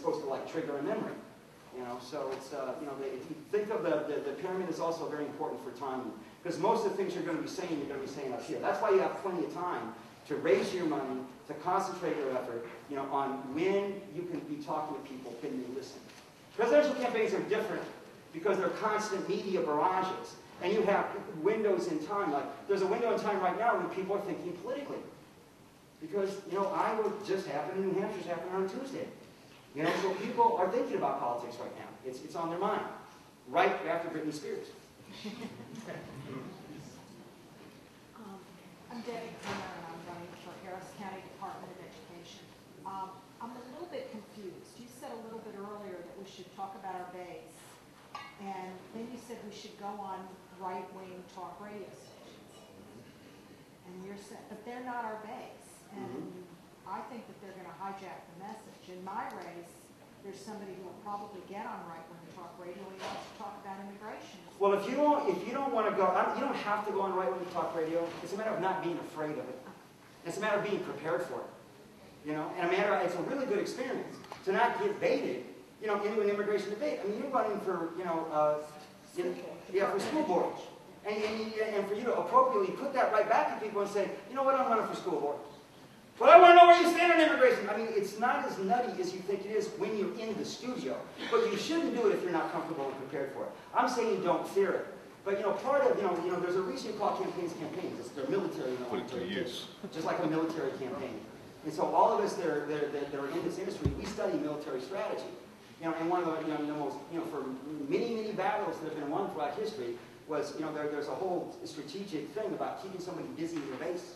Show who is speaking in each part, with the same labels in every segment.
Speaker 1: supposed to like trigger a memory. You know, so it's, you know, if you think of the pyramid is also very important for timing. Because most of the things you're going to be saying, you're going to be saying up here. That's why you have plenty of time to raise your money, to concentrate your effort, you know, on when you can be talking to people, can they listen. Presidential campaigns are different because they're constant media barrages. And you have windows in time. Like, there's a window in time right now when people are thinking politically. Because, you know, Iowa just happened and New Hampshire's happening on Tuesday. You know, so people are thinking about politics right now. It's on their mind. Right after Britney Spears.
Speaker 2: I'm Debbie Zimmer, and I'm running for Harris County Department of Education. I'm a little bit confused. You said a little bit earlier that we should talk about our base. And then you said we should go on right-wing talk radio stations. And you're saying, but they're not our base. And I think that they're going to hijack the message. In my race, there's somebody who will probably get on right-wing talk radio and he wants to talk about immigration.
Speaker 1: Well, if you don't want to go, you don't have to go on right-wing talk radio. It's a matter of not being afraid of it. It's a matter of being prepared for it. You know, and it's a really good experience to not get baited, you know, into an immigration debate. I mean, you're running for, you know, for school board. And for you to appropriately put that right back to people and say, you know what, I'm running for school board. But I want to know where you stand on immigration. I mean, it's not as nutty as you think it is when you're in the studio. But you shouldn't do it if you're not comfortable and prepared for it. I'm saying don't fear it. But, you know, part of, you know, there's a reason you call campaigns. They're military.
Speaker 3: Put it to use.
Speaker 1: Just like a military campaign. And so all of us that are in this industry, we study military strategy. You know, and one of the, the most, for many battles that have been won throughout history was, there's a whole strategic thing about keeping somebody busy in your base.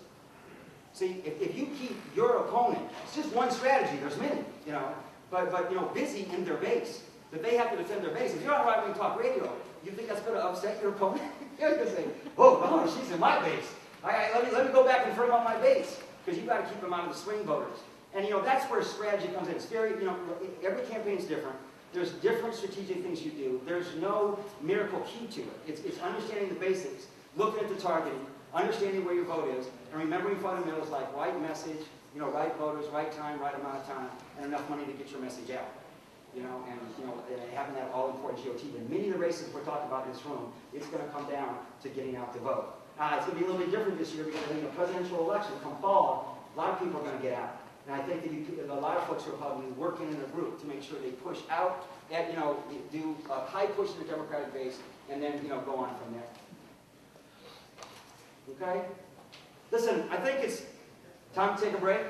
Speaker 1: See, if you keep your opponent, it's just one strategy, there's many, but busy in their base, that they have to defend their base. If you're on right-wing talk radio, you think that's going to upset your opponent? You're going to say, oh, she's in my base. Let me go back and firm up my base. Because you've got to keep them out of the swing voters. And, that's where strategy comes in. It's very, every campaign is different. There's different strategic things you do. There's no miracle key to it. It's understanding the basics, looking at the targeting, understanding where your vote is, and remembering fundamentals like right message, right voters, right time, right amount of time, and enough money to get your message out. And having that all-important GOT. But many of the races we're talking about in this room, it's going to come down to getting out the vote. It's going to be a little bit different this year because I think a presidential election, come fall, a lot of people are going to get out. And I think that a lot of folks are probably working in a group to make sure they push out, and, do a high push in the Democratic base, and then, go on from there. Okay? Listen, I think it's time to take a break.